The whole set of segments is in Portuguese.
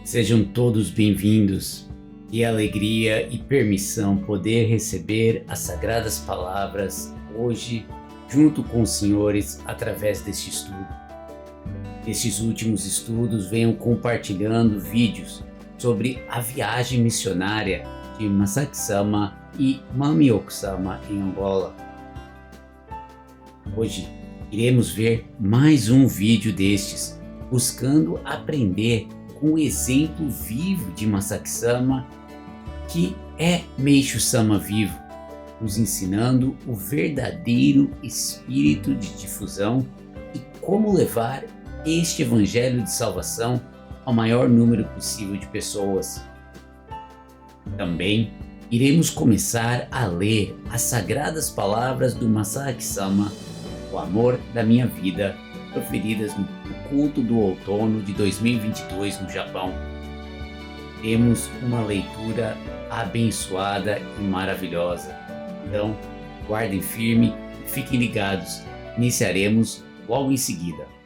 Sejam todos bem-vindos. Que alegria e permissão poder receber as sagradas palavras hoje, junto com os senhores, através deste estudo. Nestes últimos estudos, venham compartilhando vídeos sobre a viagem missionária de Masaki Sama e Mami Okusama em Angola. Hoje iremos ver mais um vídeo destes, buscando aprender com o exemplo vivo de Masaki Sama, que é Meishu Sama vivo, nos ensinando o verdadeiro espírito de difusão e como levar este evangelho de salvação ao maior número possível de pessoas. Também iremos começar a ler as sagradas palavras do Masaki Sama, o amor da minha vida, proferidas no culto do outono de 2022 no Japão. Temos uma leitura abençoada e maravilhosa. Então, guardem firme e fiquem ligados. Iniciaremos logo em seguida.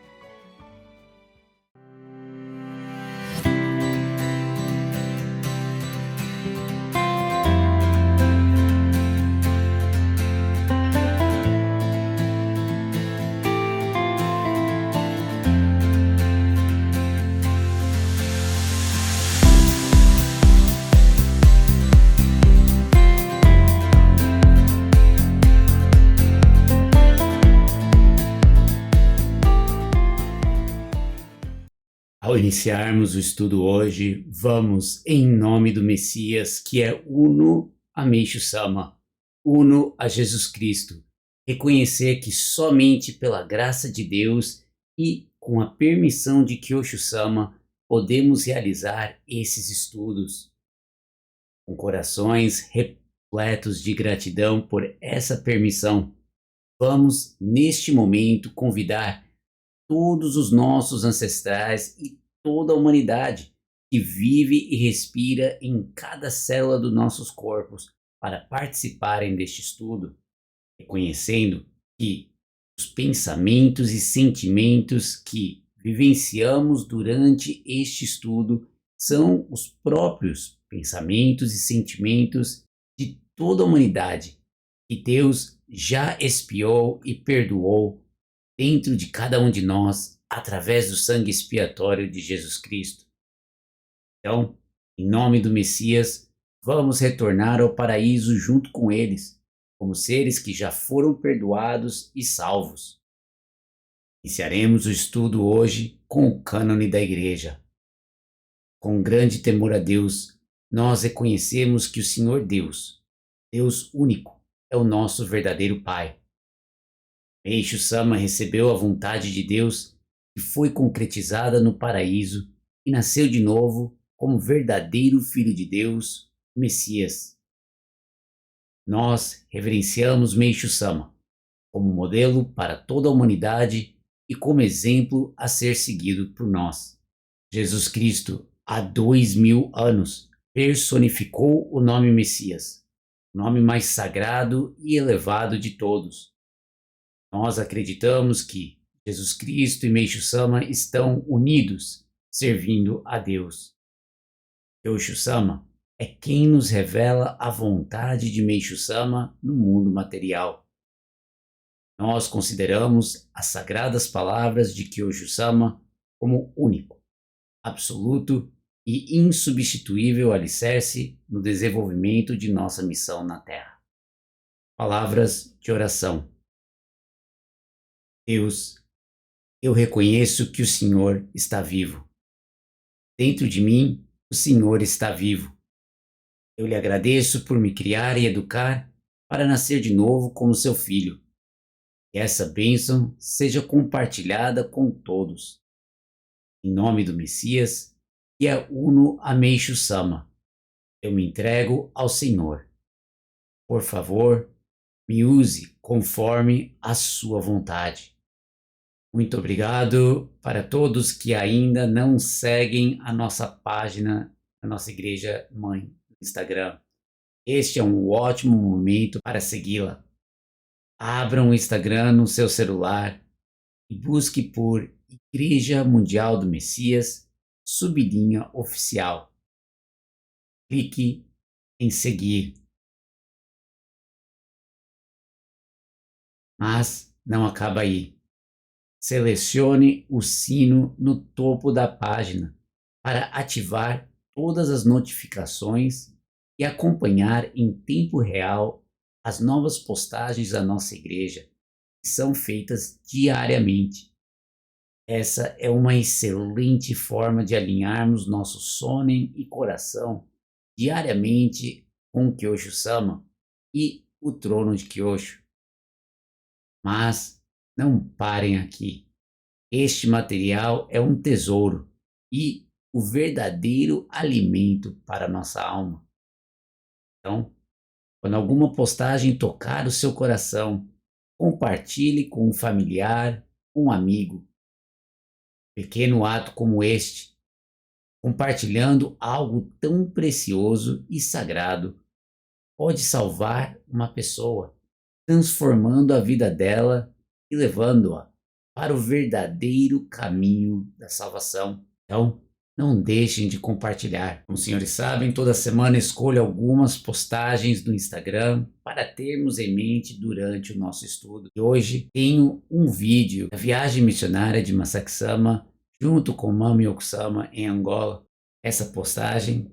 Ao iniciarmos o estudo hoje, vamos, em nome do Messias, que é uno a Meishu Sama, uno a Jesus Cristo, reconhecer que somente pela graça de Deus e com a permissão de Kyosho Sama podemos realizar esses estudos. Com corações repletos de gratidão por essa permissão, vamos, neste momento, convidar todos os nossos ancestrais e toda a humanidade que vive e respira em cada célula dos nossos corpos para participarem deste estudo, reconhecendo que os pensamentos e sentimentos que vivenciamos durante este estudo são os próprios pensamentos e sentimentos de toda a humanidade que Deus já expiou e perdoou dentro de cada um de nós, através do sangue expiatório de Jesus Cristo. Então, em nome do Messias, vamos retornar ao paraíso junto com eles, como seres que já foram perdoados e salvos. Iniciaremos o estudo hoje com o cânone da Igreja. Com grande temor a Deus, nós reconhecemos que o Senhor Deus, Deus único, é o nosso verdadeiro Pai. Meishu Sama recebeu a vontade de Deus que foi concretizada no paraíso e nasceu de novo como verdadeiro Filho de Deus, o Messias. Nós reverenciamos Meishu Sama como modelo para toda a humanidade e como exemplo a ser seguido por nós. Jesus Cristo, há 2000 anos, personificou o nome Messias, o nome mais sagrado e elevado de todos. Nós acreditamos que Jesus Cristo e Meishu Sama estão unidos, servindo a Deus. Kyosho Sama é quem nos revela a vontade de Meishu Sama no mundo material. Nós consideramos as sagradas palavras de Kyosho Sama como único, absoluto e insubstituível alicerce no desenvolvimento de nossa missão na Terra. Palavras de oração. Deus, eu reconheço que o Senhor está vivo. Dentro de mim, o Senhor está vivo. Eu lhe agradeço por me criar e educar para nascer de novo como seu filho. Que essa bênção seja compartilhada com todos. Em nome do Messias, que é uno a Meishu Sama, eu me entrego ao Senhor. Por favor, me use conforme a sua vontade. Muito obrigado para todos que ainda não seguem a nossa página, a nossa Igreja Mãe no Instagram. Este é um ótimo momento para segui-la. Abra o Instagram no seu celular e busque por Igreja Mundial do Messias sublinha oficial. Clique em seguir. Mas não acaba aí. Selecione o sino no topo da página para ativar todas as notificações e acompanhar em tempo real as novas postagens da nossa igreja, que são feitas diariamente. Essa é uma excelente forma de alinharmos nosso sono e coração diariamente com o Kyosho-sama e o trono de Kyosho. Mas não parem aqui. Este material é um tesouro e o verdadeiro alimento para nossa alma. Então, quando alguma postagem tocar o seu coração, compartilhe com um familiar, um amigo. Pequeno ato como este, compartilhando algo tão precioso e sagrado, pode salvar uma pessoa, transformando a vida dela e levando-a para o verdadeiro caminho da salvação. Então, não deixem de compartilhar. Como os senhores sabem, toda semana escolho algumas postagens do Instagram para termos em mente durante o nosso estudo. E hoje tenho um vídeo da viagem missionária de Masaki-sama junto com Mami Okusama em Angola. Essa postagem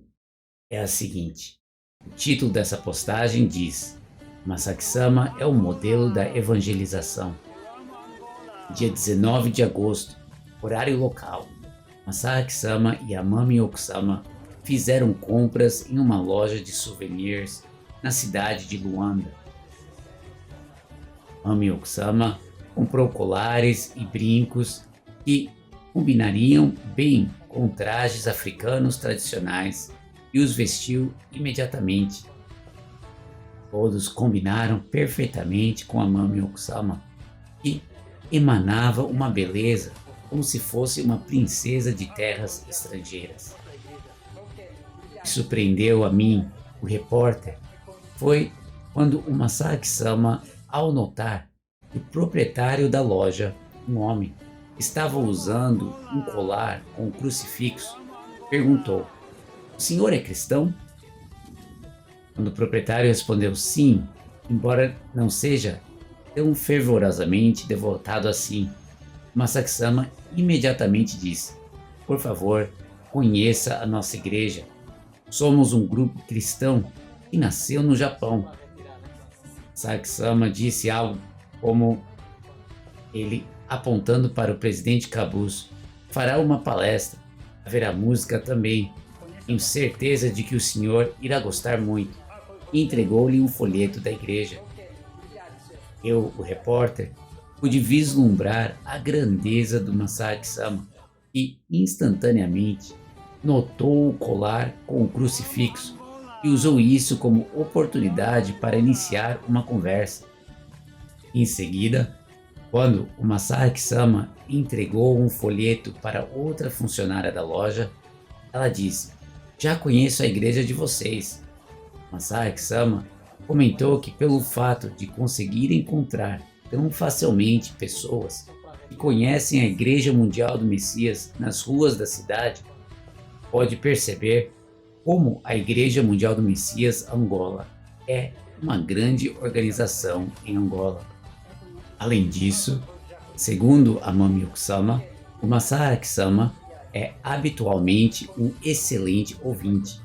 é a seguinte. O título dessa postagem diz: Masaki-sama é o modelo da evangelização. Dia 19 de agosto, horário local, Masaki-sama e a Mami Okusama fizeram compras em uma loja de souvenirs na cidade de Luanda. Mami Okusama comprou colares e brincos que combinariam bem com trajes africanos tradicionais e os vestiu imediatamente. Todos combinaram perfeitamente com a Mami Okusama, que emanava uma beleza como se fosse uma princesa de terras estrangeiras. O que surpreendeu a mim, o repórter, foi quando o Masaki-sama, ao notar que o proprietário da loja, um homem, estava usando um colar com um crucifixo, perguntou: "O senhor é cristão?" Quando o proprietário respondeu sim, embora não seja tão fervorosamente devotado assim, Masaki-sama imediatamente disse: "Por favor, conheça a nossa igreja. Somos um grupo cristão que nasceu no Japão." Masaki-sama disse algo como ele, apontando para o presidente Kabuso: "Fará uma palestra, haverá música também. Tenho certeza de que o senhor irá gostar muito." E entregou-lhe um folheto da igreja. Eu, o repórter, pude vislumbrar a grandeza do Masaki-sama e, instantaneamente, notou o colar com o crucifixo e usou isso como oportunidade para iniciar uma conversa. Em seguida, quando o Masaki-sama entregou um folheto para outra funcionária da loja, ela disse: "Já conheço a igreja de vocês." Masaki-sama comentou que pelo fato de conseguir encontrar tão facilmente pessoas que conhecem a Igreja Mundial do Messias nas ruas da cidade, pode perceber como a Igreja Mundial do Messias Angola é uma grande organização em Angola. Além disso, segundo a Mami Okusama, o Masaki-sama é habitualmente um excelente ouvinte.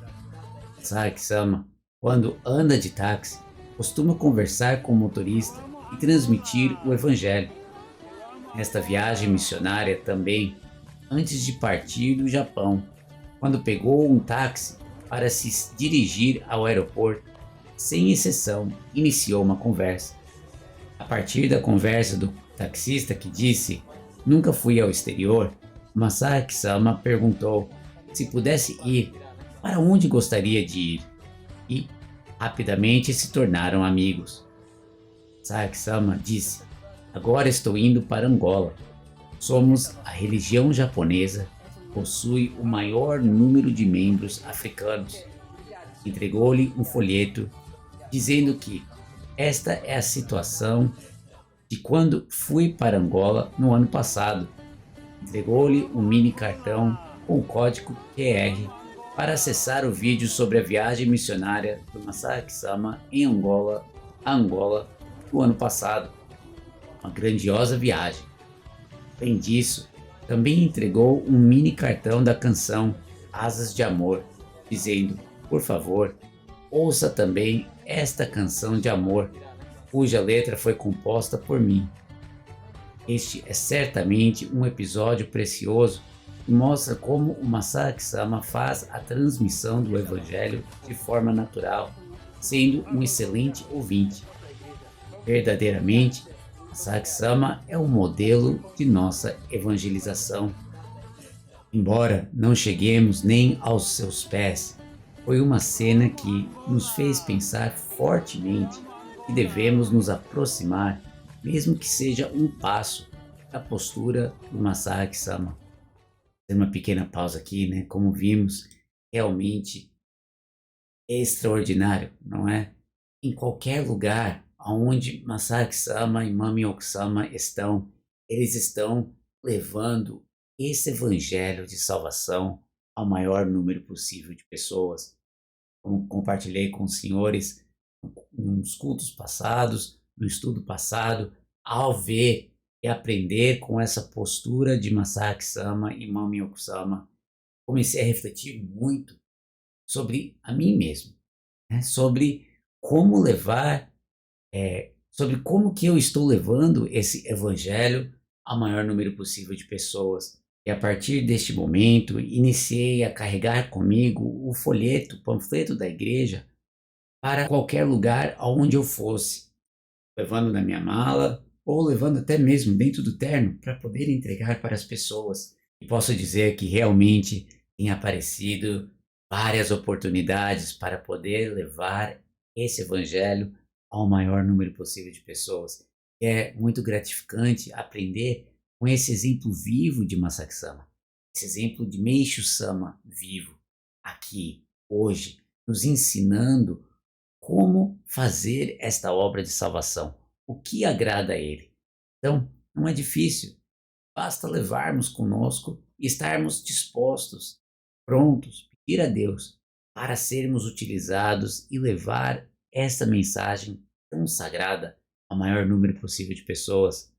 Masaki-sama, quando anda de táxi, costuma conversar com o motorista e transmitir o evangelho. Nesta viagem missionária também, antes de partir do Japão, quando pegou um táxi para se dirigir ao aeroporto, sem exceção, iniciou uma conversa. A partir da conversa do taxista que disse: "Nunca fui ao exterior", Masaki-sama perguntou se pudesse ir, para onde gostaria de ir, e rapidamente se tornaram amigos. Masaki-sama disse: "Agora estou indo para Angola. Somos a religião japonesa que possui o maior número de membros africanos." Entregou-lhe um folheto dizendo que esta é a situação de quando fui para Angola no ano passado. Entregou-lhe um mini cartão com o código QR para acessar o vídeo sobre a viagem missionária do Masaki Sama em Angola, no ano passado. Uma grandiosa viagem. Além disso, também entregou um mini cartão da canção Asas de Amor, dizendo: por favor, ouça também esta canção de amor, cuja letra foi composta por mim. Este é certamente um episódio precioso que mostra como o Masaki Sama faz a transmissão do Evangelho de forma natural, sendo um excelente ouvinte. Verdadeiramente, Masaki Sama é um modelo de nossa evangelização. Embora não cheguemos nem aos seus pés, foi uma cena que nos fez pensar fortemente que devemos nos aproximar, mesmo que seja um passo, da postura do Masaki Sama. Fazer uma pequena pausa aqui, né? Como vimos, realmente é extraordinário, não é? Em qualquer lugar onde Masaki Sama e Mami Okusama estão, eles estão levando esse evangelho de salvação ao maior número possível de pessoas. Como compartilhei com os senhores nos cultos passados, no estudo passado, ao ver e aprender com essa postura de Masaki Sama e Mami Okusama, comecei a refletir muito sobre a mim mesmo, né? Sobre como levar, sobre como que eu estou levando esse evangelho ao maior número possível de pessoas. E a partir deste momento, iniciei a carregar comigo o folheto, o panfleto da igreja para qualquer lugar aonde eu fosse, levando na minha mala ou levando até mesmo dentro do terno para poder entregar para as pessoas. E posso dizer que realmente tem aparecido várias oportunidades para poder levar esse evangelho ao maior número possível de pessoas. É muito gratificante aprender com esse exemplo vivo de Masaki Sama, esse exemplo de Meishu Sama vivo, aqui, hoje, nos ensinando como fazer esta obra de salvação, o que agrada a Ele. Então, não é difícil, basta levarmos conosco e estarmos dispostos, prontos, pedir a Deus para sermos utilizados e levar esta mensagem tão sagrada ao maior número possível de pessoas.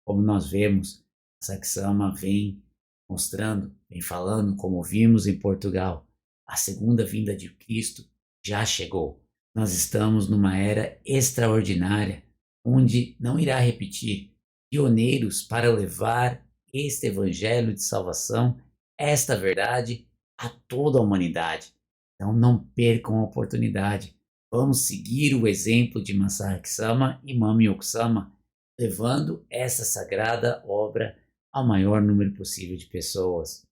Como nós vemos, a Saxama vem mostrando, vem falando, como vimos em Portugal, a segunda vinda de Cristo já chegou. Nós estamos numa era extraordinária, onde não irá repetir, pioneiros para levar este evangelho de salvação, esta verdade a toda a humanidade. Então não percam a oportunidade. Vamos seguir o exemplo de Masaki Sama e Mami Okusama, levando essa sagrada obra ao maior número possível de pessoas.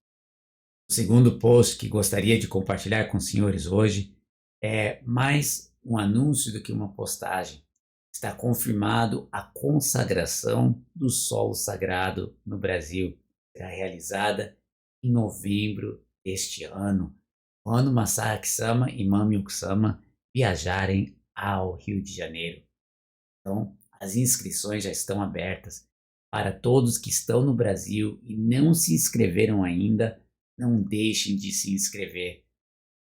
O segundo post que gostaria de compartilhar com os senhores hoje é mais um anúncio do que uma postagem. Está confirmado a consagração do solo sagrado no Brasil. Será realizada em novembro deste ano, quando Masaki Sama e Mami Okusama viajarem ao Rio de Janeiro. Então, as inscrições já estão abertas para todos que estão no Brasil e não se inscreveram ainda. Não deixem de se inscrever.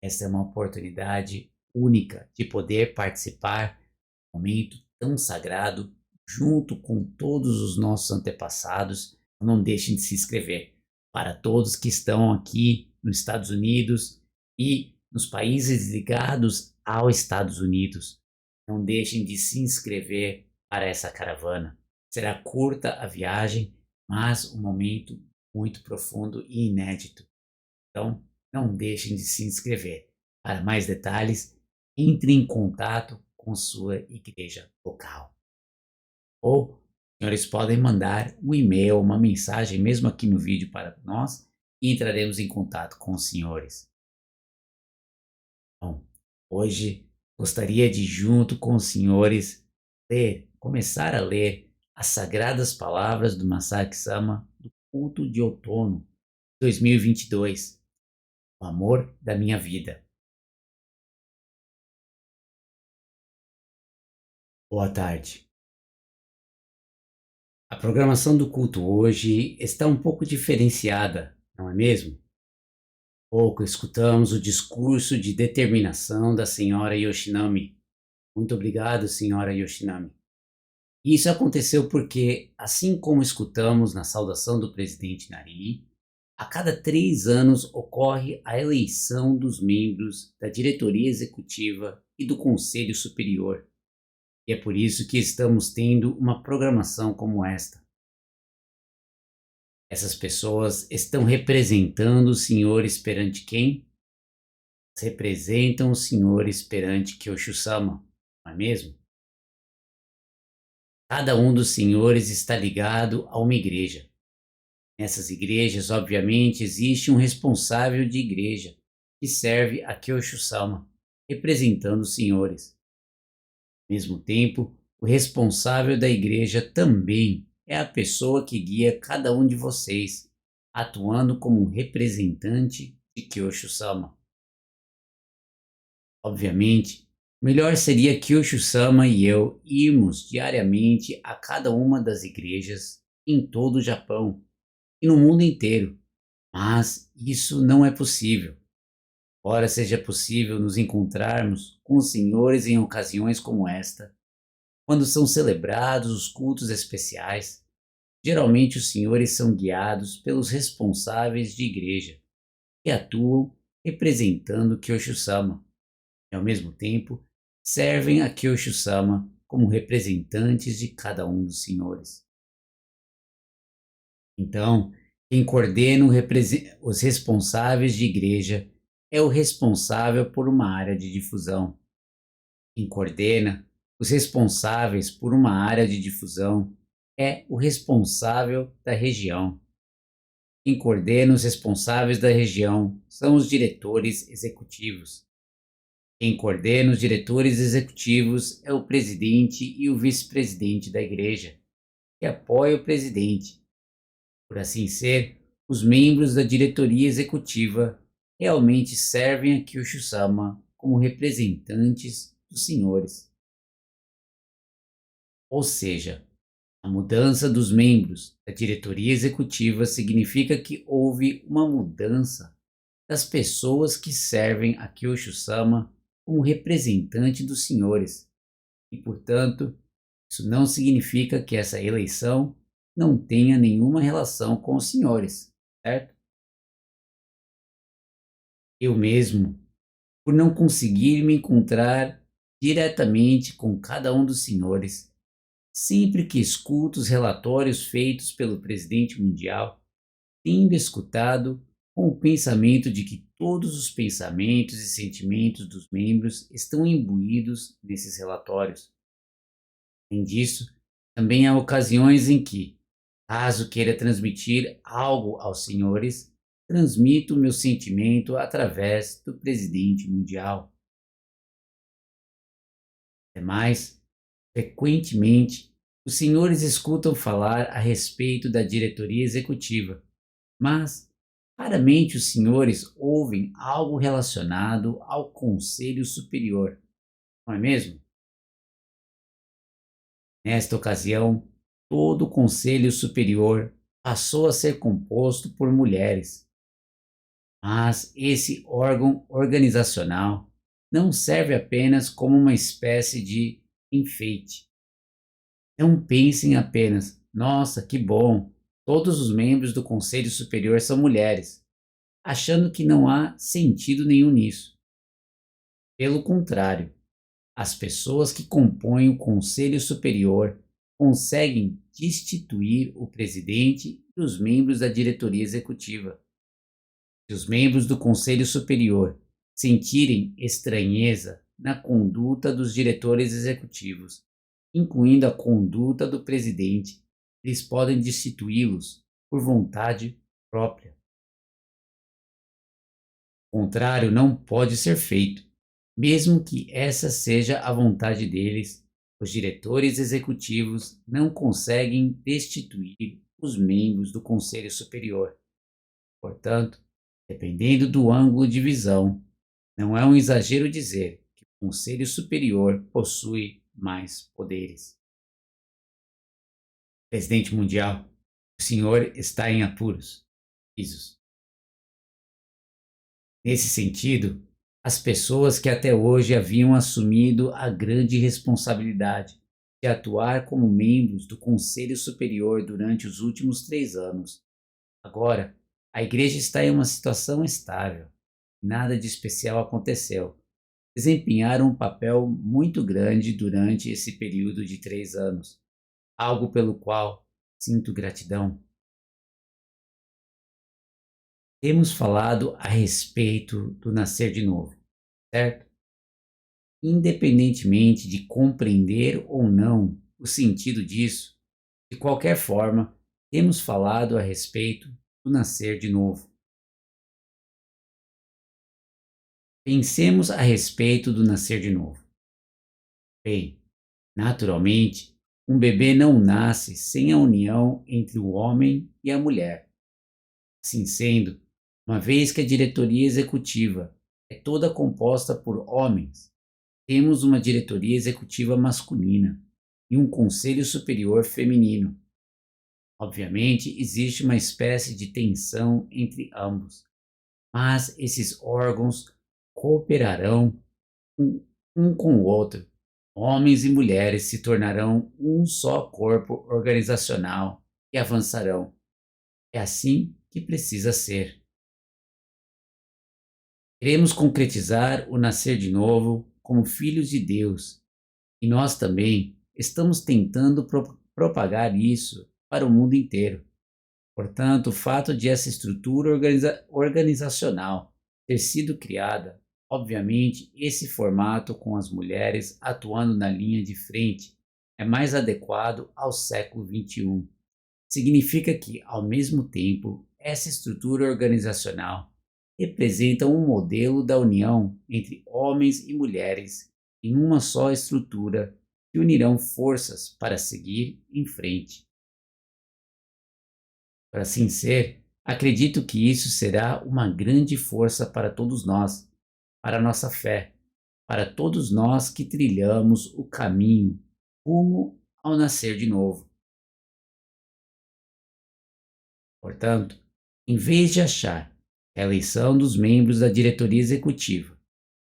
Essa é uma oportunidade única de poder participar de um momento tão sagrado junto com todos os nossos antepassados. Não deixem de se inscrever. Para todos que estão aqui nos Estados Unidos e nos países ligados aos Estados Unidos, não deixem de se inscrever para essa caravana. Será curta a viagem, mas um momento muito profundo e inédito. Então, não deixem de se inscrever. Para mais detalhes, entre em contato com sua igreja local. Ou, os senhores podem mandar um e-mail, uma mensagem, mesmo aqui no vídeo para nós, e entraremos em contato com os senhores. Bom, hoje gostaria de, junto com os senhores, começar a ler as sagradas palavras do Masaki Sama do culto de outono 2022, o amor da minha vida. Boa tarde. A programação do culto hoje está um pouco diferenciada, não é mesmo? Pouco escutamos o discurso de determinação da senhora Yoshinami. Muito obrigado, senhora Yoshinami. Isso aconteceu porque, assim como escutamos na saudação do presidente Nari, a cada 3 anos ocorre a eleição dos membros da diretoria executiva e do conselho superior. E é por isso que estamos tendo uma programação como esta. Essas pessoas estão representando os senhores perante quem? Representam os senhores perante Kyoshu-sama, não é mesmo? Cada um dos senhores está ligado a uma igreja. Nessas igrejas, obviamente, existe um responsável de igreja que serve a Kyoshu-sama, representando os senhores. Ao mesmo tempo, o responsável da igreja também é a pessoa que guia cada um de vocês, atuando como um representante de Kyoshu-sama. Obviamente, melhor seria que Kyoshu-sama e eu irmos diariamente a cada uma das igrejas em todo o Japão e no mundo inteiro, mas isso não é possível. Embora seja possível nos encontrarmos com os senhores em ocasiões como esta, quando são celebrados os cultos especiais, geralmente os senhores são guiados pelos responsáveis de igreja, que atuam representando Kyoshu-sama e, ao mesmo tempo, servem a Kyoshu-sama como representantes de cada um dos senhores. Então, quem coordena os responsáveis de igreja é o responsável por uma área de difusão. Quem coordena os responsáveis por uma área de difusão é o responsável da região. Quem coordena os responsáveis da região são os diretores executivos. Quem coordena os diretores executivos é o presidente e o vice-presidente da igreja, que apoia o presidente. Por assim ser, os membros da diretoria executiva realmente servem a Kyoshu-sama como representantes dos senhores. Ou seja, a mudança dos membros da diretoria executiva significa que houve uma mudança das pessoas que servem a Kyoshu-sama como representante dos senhores. E, portanto, isso não significa que essa eleição não tenha nenhuma relação com os senhores, certo? Eu mesmo, por não conseguir me encontrar diretamente com cada um dos senhores, sempre que escuto os relatórios feitos pelo presidente mundial, tendo escutado com o pensamento de que todos os pensamentos e sentimentos dos membros estão imbuídos nesses relatórios. Além disso, também há ocasiões em que, caso queira transmitir algo aos senhores, transmito o meu sentimento através do presidente mundial. Ademais, frequentemente, os senhores escutam falar a respeito da diretoria executiva, mas raramente os senhores ouvem algo relacionado ao Conselho Superior, não é mesmo? Nesta ocasião, todo o Conselho Superior passou a ser composto por mulheres, mas esse órgão organizacional não serve apenas como uma espécie de enfeite. Não pensem apenas, nossa, que bom, todos os membros do Conselho Superior são mulheres, achando que não há sentido nenhum nisso. Pelo contrário, as pessoas que compõem o Conselho Superior conseguem destituir o presidente e os membros da diretoria executiva. Se os membros do Conselho Superior sentirem estranheza na conduta dos diretores executivos, incluindo a conduta do presidente, eles podem destituí-los por vontade própria. O contrário não pode ser feito, mesmo que essa seja a vontade deles. Os diretores executivos não conseguem destituir os membros do Conselho Superior. Portanto, dependendo do ângulo de visão, não é um exagero dizer que o Conselho Superior possui mais poderes. Presidente Mundial, o senhor está em apuros. Risos. Nesse sentido, as pessoas que até hoje haviam assumido a grande responsabilidade de atuar como membros do Conselho Superior durante os últimos 3 anos. Agora, a igreja está em uma situação estável. Nada de especial aconteceu. Desempenharam um papel muito grande durante esse período de 3 anos, algo pelo qual sinto gratidão. Temos falado a respeito do nascer de novo, certo? Independentemente de compreender ou não o sentido disso, de qualquer forma, temos falado a respeito do nascer de novo. Pensemos a respeito do nascer de novo. Bem, naturalmente, um bebê não nasce sem a união entre o homem e a mulher. Assim sendo, uma vez que a diretoria executiva é toda composta por homens, temos uma diretoria executiva masculina e um conselho superior feminino. Obviamente, existe uma espécie de tensão entre ambos, mas esses órgãos cooperarão um, um com o outro. Homens e mulheres se tornarão um só corpo organizacional e avançarão. É assim que precisa ser. Queremos concretizar o nascer de novo como filhos de Deus, e nós também estamos tentando propagar isso para o mundo inteiro. Portanto, o fato de essa estrutura organizacional ter sido criada, obviamente, esse formato com as mulheres atuando na linha de frente é mais adequado ao século XXI. Significa que, ao mesmo tempo, essa estrutura organizacional representa um modelo da união entre homens e mulheres em uma só estrutura que unirão forças para seguir em frente. Para assim ser, acredito que isso será uma grande força para todos nós, para a nossa fé, para todos nós que trilhamos o caminho rumo ao nascer de novo. Portanto, em vez de achar que a eleição dos membros da diretoria executiva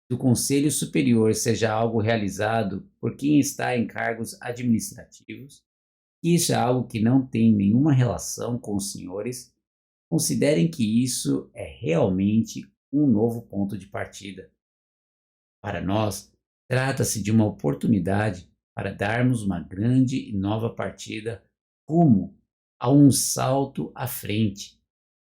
do Conselho Superior seja algo realizado por quem está em cargos administrativos, que isso é algo que não tem nenhuma relação com os senhores, considerem que isso é realmente um novo ponto de partida. Para nós, trata-se de uma oportunidade para darmos uma grande e nova partida rumo a um salto à frente.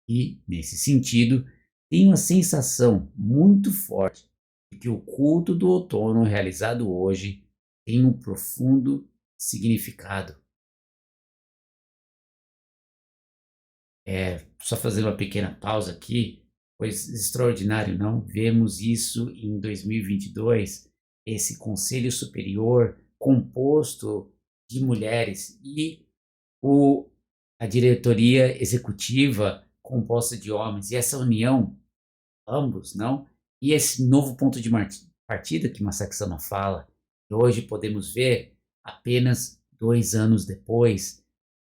E, nesse sentido, tenho a sensação muito forte de que o culto do outono realizado hoje tem um profundo significado. Só fazer uma pequena pausa aqui, pois extraordinário, não? Vemos isso em 2022, esse conselho superior composto de mulheres e o, a diretoria executiva composta de homens, e essa união, ambos, não? E esse novo ponto de partida que Masaki Sama fala, que hoje podemos ver apenas 2 anos depois,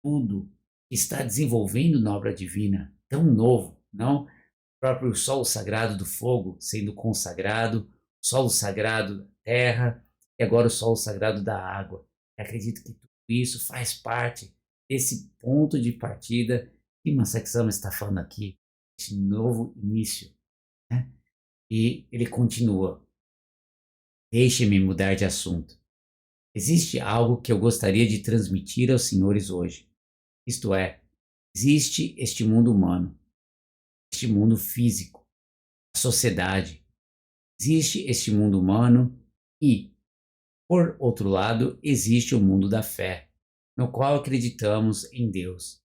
tudo está desenvolvendo na obra divina, tão novo, não? O próprio solo sagrado do fogo sendo consagrado, o solo sagrado da terra e agora o solo sagrado da água. Eu acredito que tudo isso faz parte desse ponto de partida que Masaki Sama está falando aqui, esse novo início, né? E ele continua: deixe-me mudar de assunto. Existe algo que eu gostaria de transmitir aos senhores hoje. Isto é, existe este mundo humano, este mundo físico, a sociedade. Existe este mundo humano e, por outro lado, existe o mundo da fé, no qual acreditamos em Deus.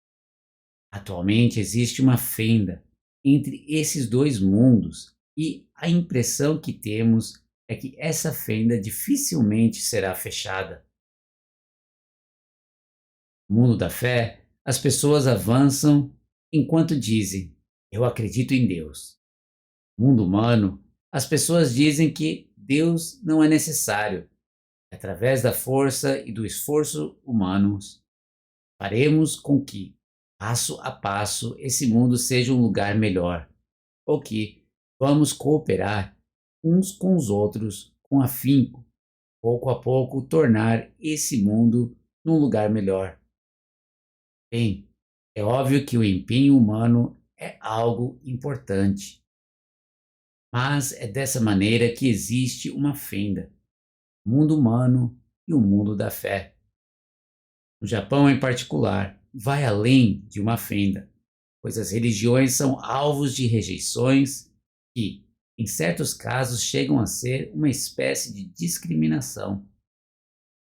Atualmente existe uma fenda entre esses dois mundos e a impressão que temos é que essa fenda dificilmente será fechada. No mundo da fé, as pessoas avançam enquanto dizem: eu acredito em Deus. No mundo humano, as pessoas dizem que Deus não é necessário. Através da força e do esforço humanos, faremos com que, passo a passo, esse mundo seja um lugar melhor, ou que, Vamos cooperar uns com os outros com afinco, pouco a pouco tornar esse mundo num lugar melhor. Bem, é óbvio que o empenho humano é algo importante, mas é dessa maneira que existe uma fenda, o mundo humano e o mundo da fé. No Japão, em particular, vai além de uma fenda, pois as religiões são alvos de rejeições que, em certos casos, chegam a ser uma espécie de discriminação.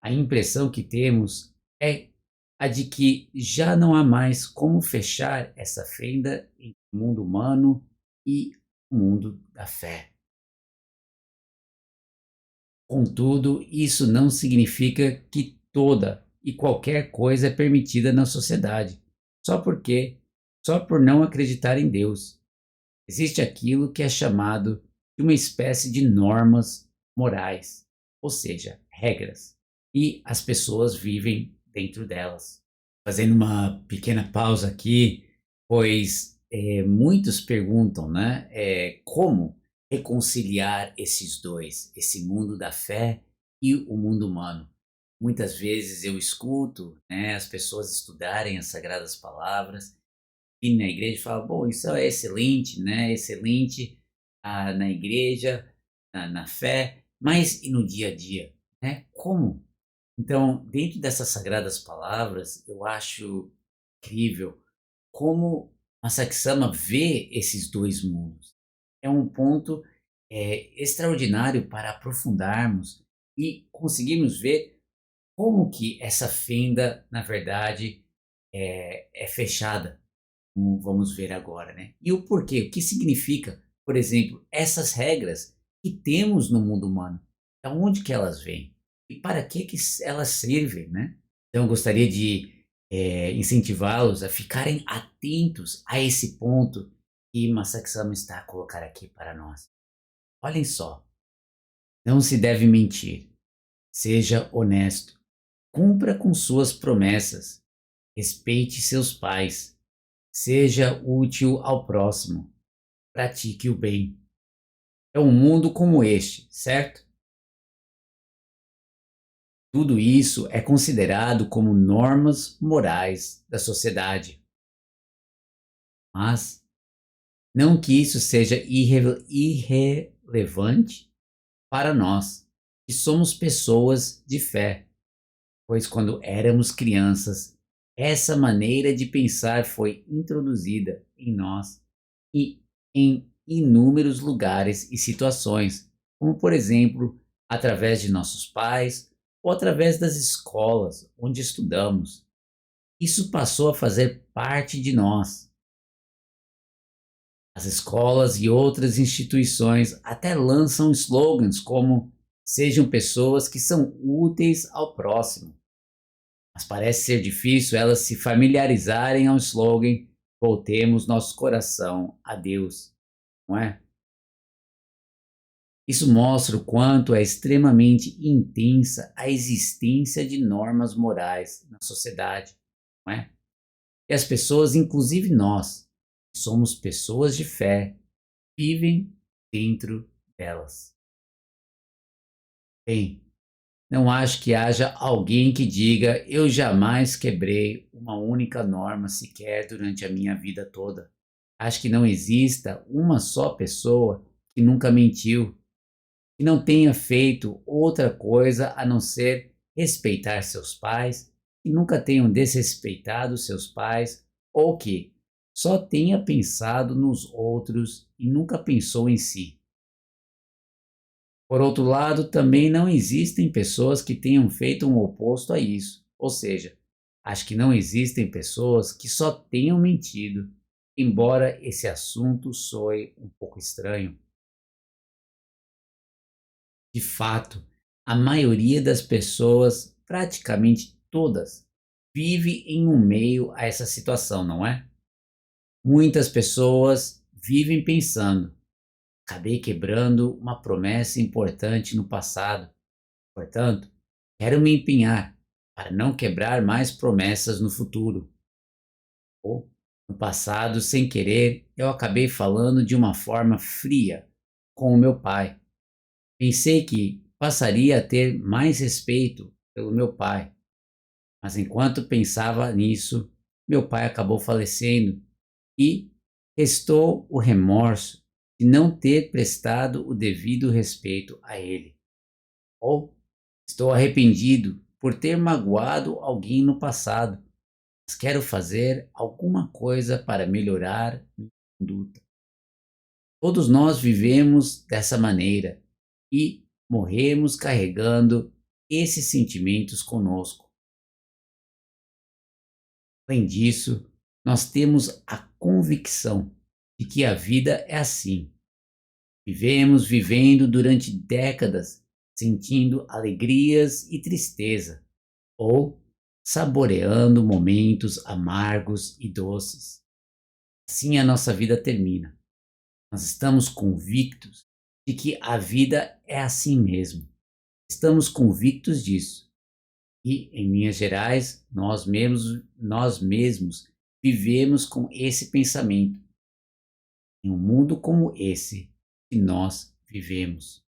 A impressão que temos é a de que já não há mais como fechar essa fenda entre o mundo humano e o mundo da fé. Contudo, isso não significa que toda e qualquer coisa é permitida na sociedade, só porque, só por não acreditar em Deus. Existe aquilo que é chamado de uma espécie de normas morais, ou seja, regras, e as pessoas vivem dentro delas. Fazendo uma pequena pausa aqui, pois muitos perguntam, né, como reconciliar esses dois, esse mundo da fé e o mundo humano. Muitas vezes eu escuto, né, as pessoas estudarem as sagradas palavras e na igreja fala, bom, isso é excelente, né? Excelente na igreja, na fé, mas e no dia a dia, né? Como? Então, dentro dessas sagradas palavras, eu acho incrível como Masaki Sama vê esses dois mundos. É um ponto extraordinário para aprofundarmos e conseguirmos ver como que essa fenda, na verdade, é fechada, como vamos ver agora, né? E o porquê, o que significa, por exemplo, essas regras que temos no mundo humano, da onde que elas vêm e para que elas servem, né? Então eu gostaria de incentivá-los a ficarem atentos a esse ponto que Masaki Sama está a colocar aqui para nós. Olhem só, não se deve mentir, seja honesto, cumpra com suas promessas, respeite seus pais, seja útil ao próximo, pratique o bem. É um mundo como este, certo? Tudo isso é considerado como normas morais da sociedade. Mas não que isso seja irrelevante para nós, que somos pessoas de fé, pois quando éramos crianças, essa maneira de pensar foi introduzida em nós e em inúmeros lugares e situações, como por exemplo, através de nossos pais ou através das escolas onde estudamos. Isso passou a fazer parte de nós. As escolas e outras instituições até lançam slogans como sejam pessoas que são úteis ao próximo. Mas parece ser difícil elas se familiarizarem ao slogan voltemos nosso coração a Deus, não é? Isso mostra o quanto é extremamente intensa a existência de normas morais na sociedade, não é? E as pessoas, inclusive nós, que somos pessoas de fé, vivem dentro delas. Bem, não acho que haja alguém que diga eu jamais quebrei uma única norma sequer durante a minha vida toda. Acho que não exista uma só pessoa que nunca mentiu, que não tenha feito outra coisa a não ser respeitar seus pais, que nunca tenham desrespeitado seus pais, ou que só tenha pensado nos outros e nunca pensou em si. Por outro lado, também não existem pessoas que tenham feito um oposto a isso, ou seja, acho que não existem pessoas que só tenham mentido, embora esse assunto soe um pouco estranho. De fato, a maioria das pessoas, praticamente todas, vive em um meio a essa situação, não é? Muitas pessoas vivem pensando: acabei quebrando uma promessa importante no passado, portanto, quero me empenhar para não quebrar mais promessas no futuro. Ou No passado, sem querer, eu acabei falando de uma forma fria com o meu pai. Pensei que passaria a ter mais respeito pelo meu pai, mas enquanto pensava nisso, meu pai acabou falecendo e restou o remorso de não ter prestado o devido respeito a ele. Ou estou arrependido por ter magoado alguém no passado, mas quero fazer alguma coisa para melhorar minha conduta. Todos nós vivemos dessa maneira e morremos carregando esses sentimentos conosco. Além disso, nós temos a convicção de que a vida é assim. Vivemos vivendo durante décadas, sentindo alegrias e tristeza, ou saboreando momentos amargos e doces. Assim a nossa vida termina. Nós estamos convictos de que a vida é assim mesmo. Estamos convictos disso. E, em linhas gerais, nós mesmos vivemos com esse pensamento. Em um mundo como esse que nós vivemos.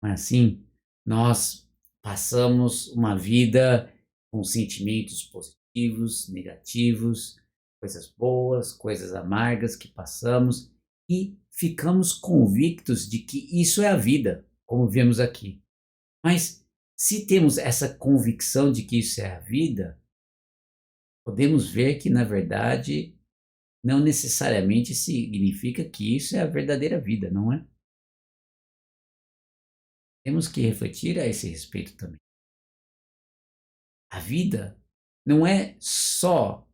Mas assim, nós passamos uma vida com sentimentos positivos, negativos, coisas boas, coisas amargas que passamos e ficamos convictos de que isso é a vida, como vemos aqui. Mas se temos essa convicção de que isso é a vida, podemos ver que, na verdade, não necessariamente significa que isso é a verdadeira vida, não é? Temos que refletir a esse respeito também. A vida não é só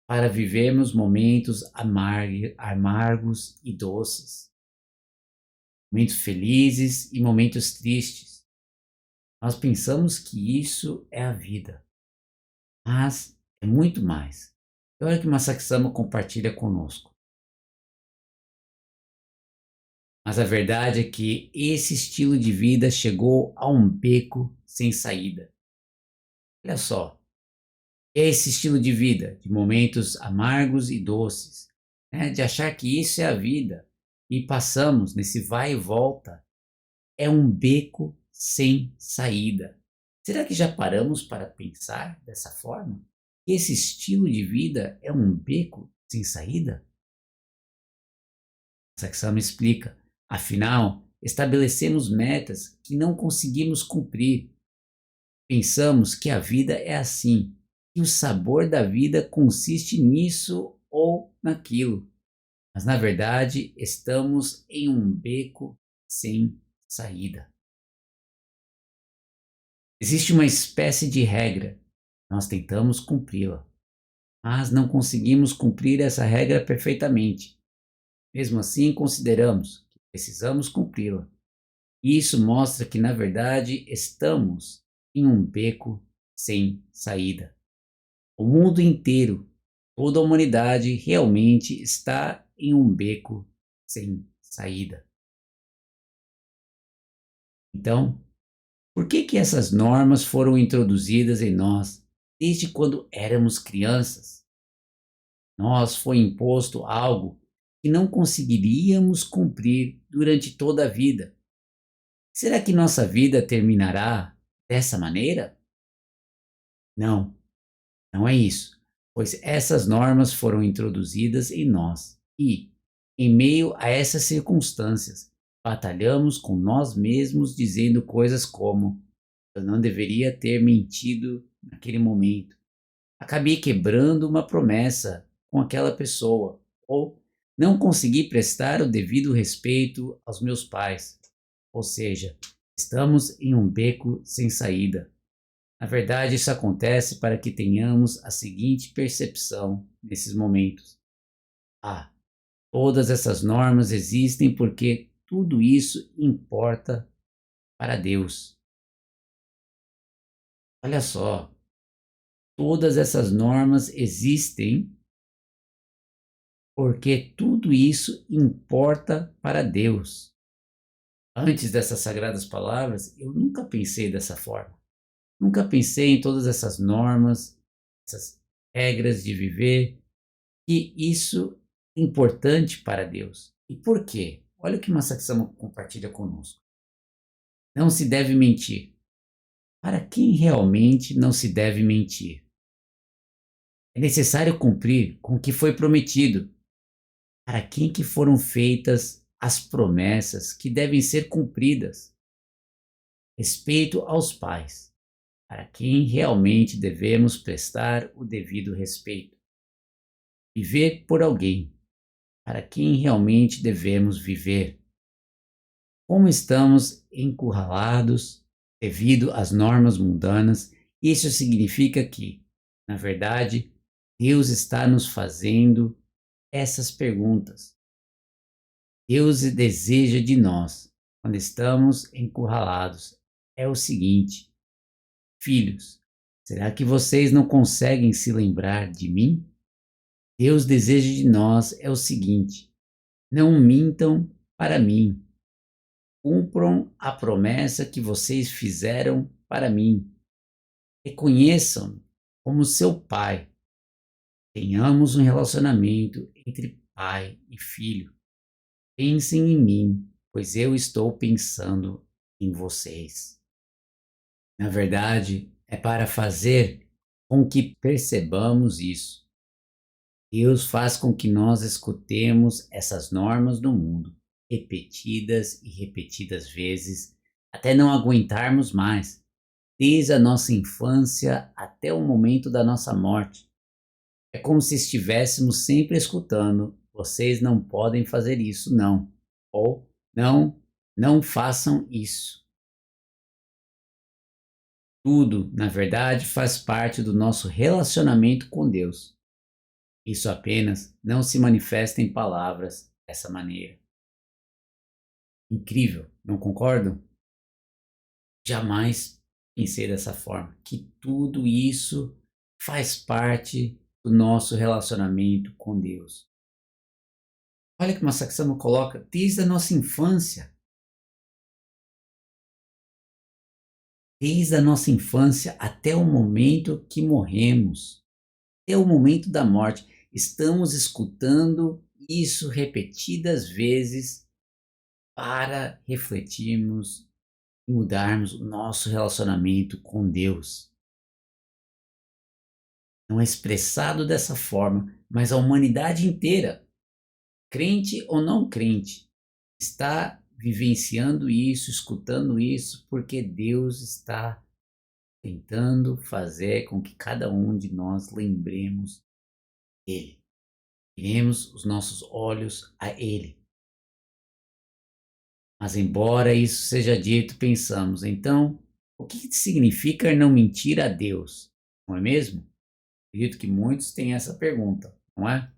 para vivermos momentos amargos e doces, momentos felizes e momentos tristes. Nós pensamos que isso é a vida, mas é muito mais. É hora que Masaaki Sama compartilha conosco. Mas a verdade é que esse estilo de vida chegou a um beco sem saída. Olha só, esse estilo de vida, de momentos amargos e doces, né, de achar que isso é a vida e passamos nesse vai e volta, é um beco sem saída. Será que já paramos para pensar dessa forma? Esse estilo de vida é um beco sem saída? Saksama explica. Afinal, estabelecemos metas que não conseguimos cumprir. Pensamos que a vida é assim, que o sabor da vida consiste nisso ou naquilo. Mas na verdade, estamos em um beco sem saída. Existe uma espécie de regra. Nós tentamos cumpri-la, mas não conseguimos cumprir essa regra perfeitamente. Mesmo assim, consideramos que precisamos cumpri-la. Isso mostra que, na verdade, estamos em um beco sem saída. O mundo inteiro, toda a humanidade realmente está em um beco sem saída. Então, por que essas normas foram introduzidas em nós desde quando éramos crianças? Nós foi imposto algo que não conseguiríamos cumprir durante toda a vida. Será que nossa vida terminará dessa maneira? Não, não é isso, pois essas normas foram introduzidas em nós e, em meio a essas circunstâncias, batalhamos com nós mesmos dizendo coisas como: eu não deveria ter mentido naquele momento. Acabei quebrando uma promessa com aquela pessoa, ou não consegui prestar o devido respeito aos meus pais. Ou seja, estamos em um beco sem saída. Na verdade, isso acontece para que tenhamos a seguinte percepção nesses momentos: ah, todas essas normas existem porque tudo isso importa para Deus. Olha só, todas essas normas existem porque tudo isso importa para Deus. Antes dessas sagradas palavras, eu nunca pensei dessa forma. Nunca pensei em todas essas normas, essas regras de viver, que isso é importante para Deus. E por quê? Olha o que Masaksama compartilha conosco. Não se deve mentir. Para quem realmente não se deve mentir? É necessário cumprir com o que foi prometido. Para quem que foram feitas as promessas que devem ser cumpridas? Respeito aos pais. Para quem realmente devemos prestar o devido respeito. Viver por alguém. Para quem realmente devemos viver. Como estamos encurralados devido às normas mundanas, isso significa que, na verdade, Deus está nos fazendo essas perguntas. Deus deseja de nós, quando estamos encurralados, é o seguinte: filhos, será que vocês não conseguem se lembrar de mim? Deus deseja de nós é o seguinte: não mintam para mim. Cumpram a promessa que vocês fizeram para mim. Reconheçam-me como seu pai. Tenhamos um relacionamento entre pai e filho. Pensem em mim, pois eu estou pensando em vocês. Na verdade, é para fazer com que percebamos isso. Deus faz com que nós escutemos essas normas do mundo, repetidas e repetidas vezes, até não aguentarmos mais, desde a nossa infância até o momento da nossa morte. É como se estivéssemos sempre escutando: vocês não podem fazer isso, não. Ou não, não façam isso. Tudo, na verdade, faz parte do nosso relacionamento com Deus. Isso apenas não se manifesta em palavras dessa maneira. Incrível, não concordam? Jamais pensei dessa forma, que tudo isso faz parte do nosso relacionamento com Deus. Olha que Masaksama coloca desde a nossa infância. Desde a nossa infância até o momento que morremos, até o momento da morte, estamos escutando isso repetidas vezes para refletirmos e mudarmos o nosso relacionamento com Deus. Não é expressado dessa forma, mas a humanidade inteira, crente ou não crente, está vivenciando isso, escutando isso, porque Deus está tentando fazer com que cada um de nós lembremos dele. Viremos os nossos olhos a ele. Mas embora isso seja dito, pensamos, então, o que significa não mentir a Deus? Não é mesmo? Acredito que muitos têm essa pergunta, não é?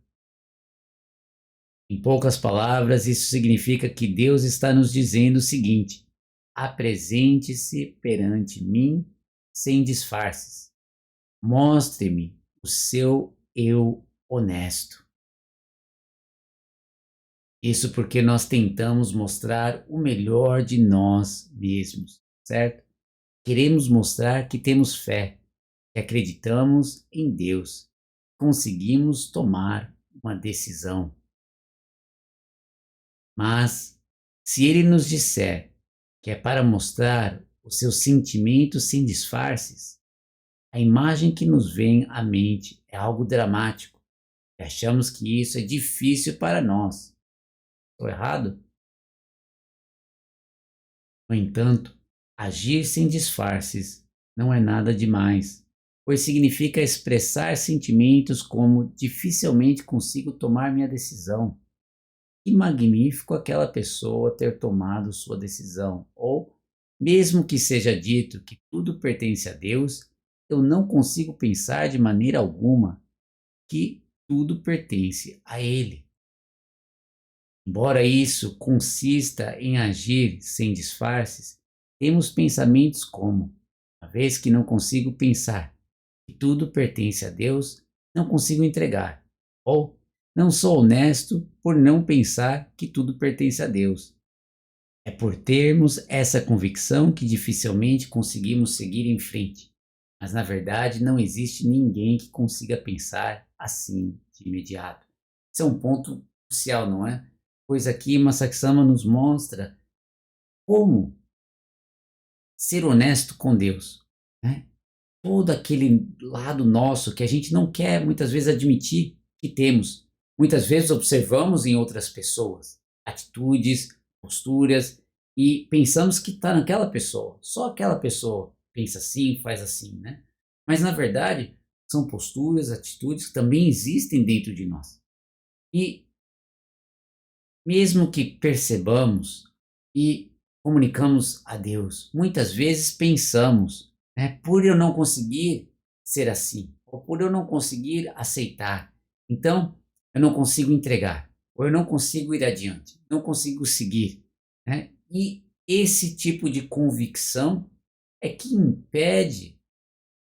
Em poucas palavras, isso significa que Deus está nos dizendo o seguinte: apresente-se perante mim sem disfarces. Mostre-me o seu eu honesto. Isso porque nós tentamos mostrar o melhor de nós mesmos, certo? Queremos mostrar que temos fé, que acreditamos em Deus, conseguimos tomar uma decisão. Mas, se Ele nos disser que é para mostrar os seus sentimentos sem disfarces, a imagem que nos vem à mente é algo dramático e achamos que isso é difícil para nós. Estou errado? No entanto, agir sem disfarces não é nada demais, pois significa expressar sentimentos como dificilmente consigo tomar minha decisão. Que magnífico aquela pessoa ter tomado sua decisão, ou, mesmo que seja dito que tudo pertence a Deus, eu não consigo pensar de maneira alguma que tudo pertence a Ele. Embora isso consista em agir sem disfarces, temos pensamentos como: uma vez que não consigo pensar que tudo pertence a Deus, não consigo entregar. Ou não sou honesto por não pensar que tudo pertence a Deus. É por termos essa convicção que dificilmente conseguimos seguir em frente. Mas na verdade não existe ninguém que consiga pensar assim de imediato. Isso é um ponto crucial, não é? Pois aqui Masaki Sama nos mostra como ser honesto com Deus, né? Todo aquele lado nosso que a gente não quer muitas vezes admitir que temos. Muitas vezes observamos em outras pessoas atitudes, posturas e pensamos que está naquela pessoa. Só aquela pessoa pensa assim, faz assim, né? Mas na verdade são posturas, atitudes que também existem dentro de nós. E mesmo que percebamos e comunicamos a Deus, muitas vezes pensamos, né, por eu não conseguir ser assim, ou por eu não conseguir aceitar, então eu não consigo entregar, ou eu não consigo ir adiante, não consigo seguir, né? E esse tipo de convicção é que impede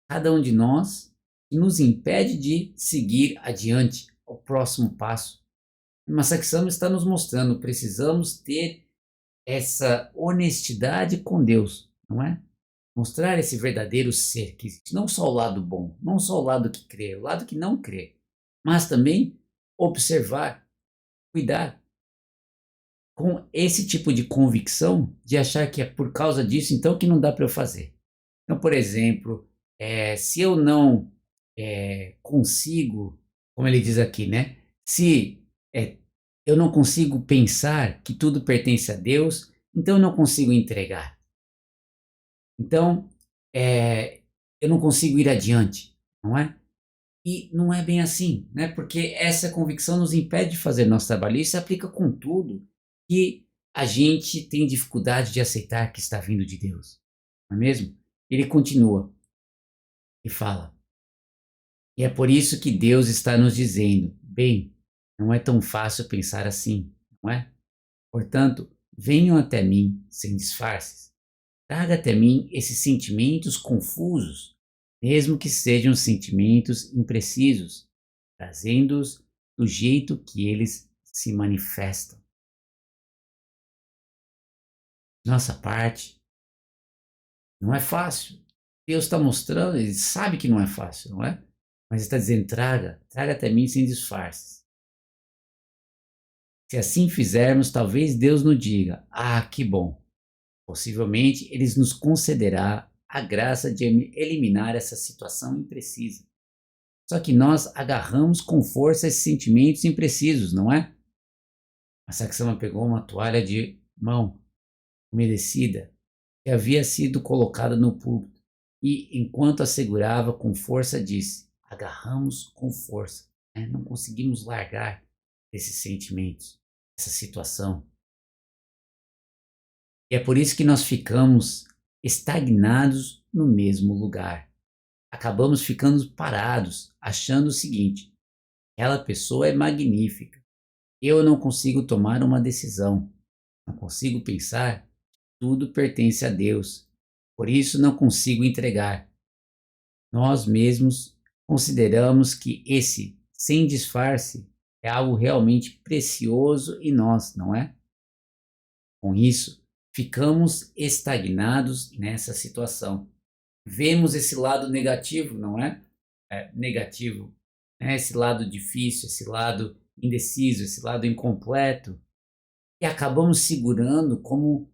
cada um de nós, e nos impede de seguir adiante ao próximo passo. Mas Saxama está nos mostrando, precisamos ter essa honestidade com Deus, não é? Mostrar esse verdadeiro ser que existe, não só o lado bom, não só o lado que crê, o lado que não crê, mas também observar, cuidar com esse tipo de convicção de achar que é por causa disso então que não dá para eu fazer. Então, por exemplo, se eu não consigo, como ele diz aqui, né? Se eh, eu não consigo pensar que tudo pertence a Deus, então eu não consigo entregar. Então, eu não consigo ir adiante, não é? E não é bem assim, né? Porque essa convicção nos impede de fazer nosso trabalho. Isso se aplica com tudo que a gente tem dificuldade de aceitar que está vindo de Deus, não é mesmo? Ele continua e fala: e é por isso que Deus está nos dizendo: bem, não é tão fácil pensar assim, não é? Portanto, venham até mim sem disfarces. Traga até mim esses sentimentos confusos, mesmo que sejam sentimentos imprecisos, trazendo-os do jeito que eles se manifestam. Nossa parte não é fácil. Deus está mostrando, ele sabe que não é fácil, não é? Mas está dizendo: traga até mim sem disfarces. Se assim fizermos, talvez Deus nos diga: ah, que bom. Possivelmente ele nos concederá a graça de eliminar essa situação imprecisa. Só que nós agarramos com força esses sentimentos imprecisos, não é? A Saxama pegou uma toalha de mão umedecida que havia sido colocada no púlpito e, enquanto a segurava com força, disse: agarramos com força, né? Não conseguimos largar esses sentimentos, essa situação. E é por isso que nós ficamos estagnados no mesmo lugar. Acabamos ficando parados, achando o seguinte: aquela pessoa é magnífica. Eu não consigo tomar uma decisão. Não consigo pensar que tudo pertence a Deus. Por isso não consigo entregar. Nós mesmos consideramos que esse sem disfarce é algo realmente precioso em nós, não é? Com isso, ficamos estagnados nessa situação. Vemos esse lado negativo, não é? Negativo, né? Esse lado difícil, esse lado indeciso, esse lado incompleto, e acabamos segurando como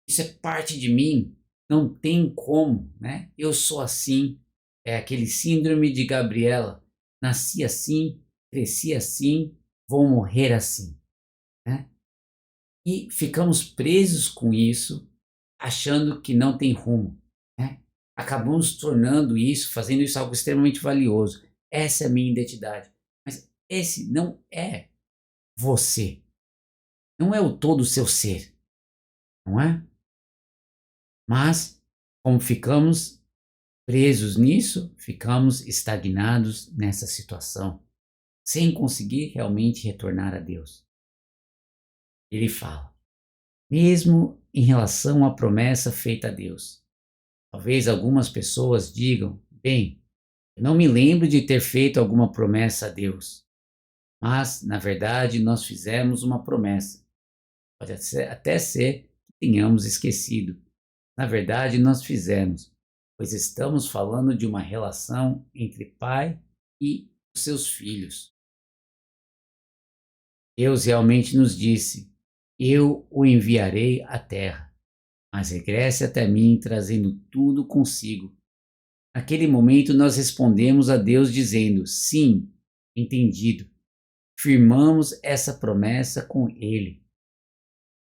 isso é parte de mim, não tem como, né? Eu sou assim, é aquele síndrome de Gabriela, nasci assim, cresci assim, vou morrer assim, né? E ficamos presos com isso, achando que não tem rumo, né? Acabamos tornando isso, fazendo isso algo extremamente valioso. Essa é a minha identidade. Mas esse não é você. Não é o todo o seu ser, não é? Mas, como ficamos presos nisso, ficamos estagnados nessa situação, sem conseguir realmente retornar a Deus. Ele fala, mesmo em relação à promessa feita a Deus. Talvez algumas pessoas digam: bem, eu não me lembro de ter feito alguma promessa a Deus, mas, na verdade, nós fizemos uma promessa. Pode até ser que tenhamos esquecido. Na verdade, nós fizemos, pois estamos falando de uma relação entre pai e os seus filhos. Deus realmente nos disse: eu o enviarei à terra, mas regresse até mim trazendo tudo consigo. Naquele momento nós respondemos a Deus dizendo: sim, entendido. Firmamos essa promessa com Ele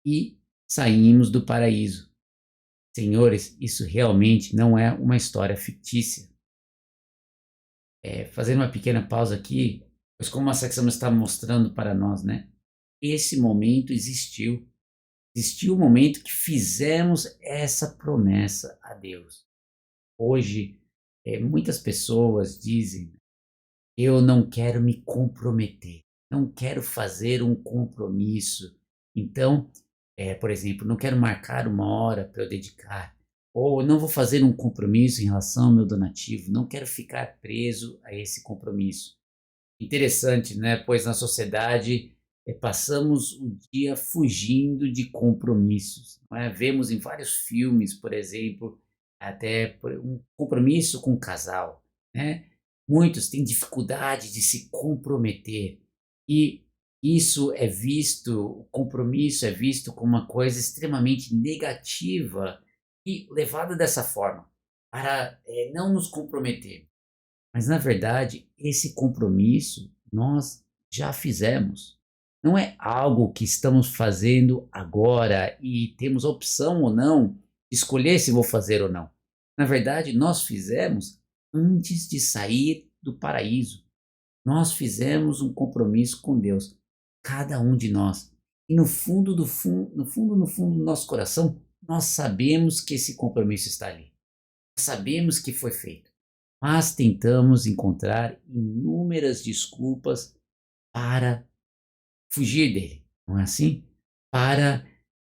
e saímos do paraíso. Senhores, isso realmente não é uma história fictícia. Fazendo uma pequena pausa aqui, pois como a secção está mostrando para nós, né? Esse momento existiu. Existiu o momento que fizemos essa promessa a Deus. Hoje, muitas pessoas dizem: eu não quero me comprometer, não quero fazer um compromisso. Então, por exemplo, não quero marcar uma hora para eu dedicar, ou não vou fazer um compromisso em relação ao meu donativo, não quero ficar preso a esse compromisso. Interessante, né? Pois na sociedade passamos o dia fugindo de compromissos, não é? Vemos em vários filmes, por exemplo, um compromisso com um casal, né? Muitos têm dificuldade de se comprometer e o compromisso é visto como uma coisa extremamente negativa e levada dessa forma, para não nos comprometer. Mas na verdade, esse compromisso nós já fizemos. Não é algo que estamos fazendo agora e temos a opção ou não de escolher se vou fazer ou não. Na verdade, nós fizemos antes de sair do paraíso. Nós fizemos um compromisso com Deus, cada um de nós. E no fundo no fundo do nosso coração, nós sabemos que esse compromisso está ali. Nós sabemos que foi feito, mas tentamos encontrar inúmeras desculpas para fugir dele, não é assim? Para